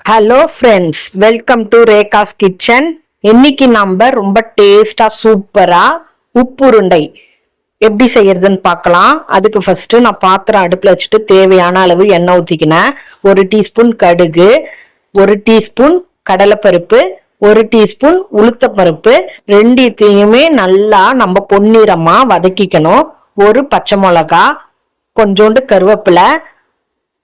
Hello friends, welcome to Rekha's kitchen. இன்னைக்கு நம்ம ரொம்ப டேஸ்டா சூப்பரா உப்புருண்டை எப்படி செய்யறதுன்னு பார்க்கலாம். அதுக்கு ஃபர்ஸ்ட் நான் பாத்திரம் அடுப்புல வச்சுட்டு தேவையான அளவு எண்ணெய் ஊத்திக்கினேன். 1 டீஸ்பூன் கடுகு, 1 டீஸ்பூன் கடலைப்பருப்பு, 1 டீஸ்பூன் உளுத்தப்பருப்பு, ரெண்டுத்தையுமே நல்லா நம்ம பொன்னிறமா வதக்கிக்கணும். 1 பச்சை மிளகா, கொஞ்சோண்டு கருவேப்பிலை,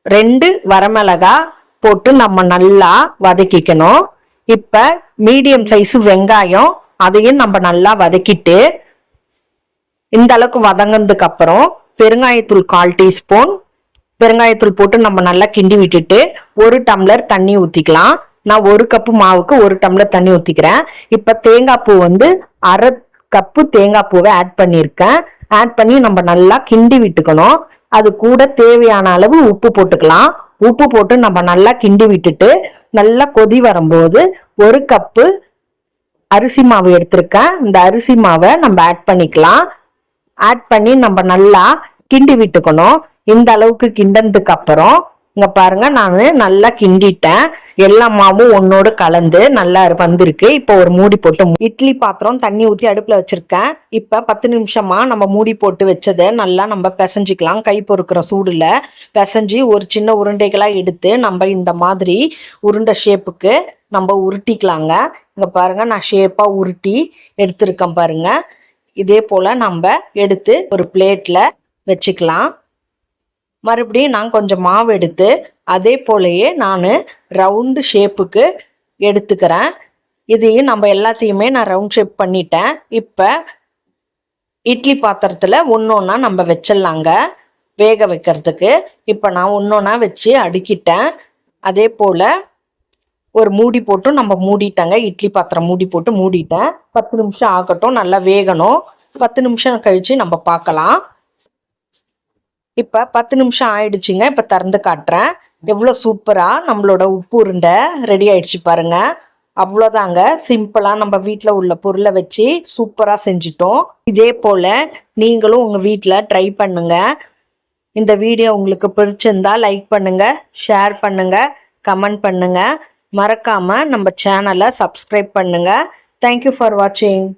2 வரமிளகா போட்டு நம்ம நல்லா வதக்கிக்கணும். இப்ப மீடியம் சைஸ் வெங்காயம், அதையும் நம்ம நல்லா வதக்கிட்டு இந்த அளவுக்கு வதங்கினதுக்கு அப்புறம் பெருங்காயத்தூள் 1/4 டீஸ்பூன் பெருங்காயத்தூள் போட்டு நம்ம நல்லா கிண்டி விட்டுட்டு 1 டம்ளர் தண்ணி ஊத்திக்கலாம். நான் 1 கப்பு மாவுக்கு 1 டம்ளர் தண்ணி ஊத்திக்கிறேன். இப்ப தேங்காய் பூ 1/2 கப்பு தேங்காய் பூவை ஆட் பண்ணியிருக்கேன். ஆட் பண்ணி நம்ம நல்லா கிண்டி விட்டுக்கணும். அது கூட தேவையான அளவு உப்பு போட்டுக்கலாம். உப்பு போட்டு நம்ம நல்லா கிண்டி விட்டுட்டு நல்லா கொதி வரும்போது 1 கப்பு அரிசி மாவு எடுத்திருக்கேன். இந்த அரிசி மாவை நம்ம ஆட் பண்ணிக்கலாம். ஆட் பண்ணி நம்ம நல்லா கிண்டி விட்டுக்கணும். இந்த அளவுக்கு கிண்டனதுக்கு அப்புறம் இங்க பாருங்க, நான் நல்லா கிண்டிட்டேன். எல்லா மாவும் ஒன்னோடு கலந்து நல்லா வந்திருக்கு. இப்போ ஒரு மூடி போட்டு இட்லி பாத்திரம் தண்ணி ஊற்றி அடுப்புல வச்சிருக்கேன். இப்ப 10 நிமிஷமா நம்ம மூடி போட்டு வச்சதை நல்லா நம்ம பிசைஞ்சிக்கலாம். கை பொறுக்கிற சூடுல பிசைஞ்சு ஒரு சின்ன உருண்டைகளா எடுத்து நம்ம இந்த மாதிரி உருண்டை ஷேப்புக்கு நம்ம உருட்டிக்கலாங்க. இங்க பாருங்க, நான் ஷேப்பா உருட்டி எடுத்திருக்கேன் பாருங்க. இதே போல நம்ம எடுத்து ஒரு பிளேட்ல வச்சுக்கலாம். மறுபடியும் நான் கொஞ்சம் மாவு எடுத்து அதே போலயே நான் ரவுண்டு ஷேப்புக்கு எடுத்துக்கிறேன். இதையும் நம்ம எல்லாத்தையுமே நான் ரவுண்ட் ஷேப் பண்ணிட்டேன். இப்போ இட்லி பாத்திரத்தில் ஒன்றா நம்ம வச்சிடலாங்க வேக வைக்கிறதுக்கு. இப்போ நான் ஒன்றா வச்சு அடுக்கிட்டேன். அதே போல் ஒரு மூடி போட்டு நம்ம மூடிட்டாங்க. இட்லி பாத்திரம் மூடி போட்டு மூடிட்டேன். 10 நிமிஷம் ஆகட்டும், நல்லா வேகணும். 10 நிமிஷம் கழித்து நம்ம பார்க்கலாம். இப்போ 10 நிமிஷம் ஆயிடுச்சுங்க. இப்போ திறந்து காட்டுறேன். எவ்வளோ சூப்பராக நம்மளோட உப்பு உருண்டை ரெடி ஆயிடுச்சு பாருங்க. அவ்வளோதாங்க, சிம்பிளாக நம்ம வீட்டில் உள்ள பொருளை வச்சு சூப்பராக செஞ்சிட்டோம். இதே போல் நீங்களும் உங்கள் வீட்டில் ட்ரை பண்ணுங்க. இந்த வீடியோ உங்களுக்கு பிடிச்சிருந்தா லைக் பண்ணுங்க, ஷேர் பண்ணுங்க, கமெண்ட் பண்ணுங்க. மறக்காம நம்ம சேனலை சப்ஸ்கிரைப் பண்ணுங்க. தேங்க்யூ ஃபார் வாட்சிங்.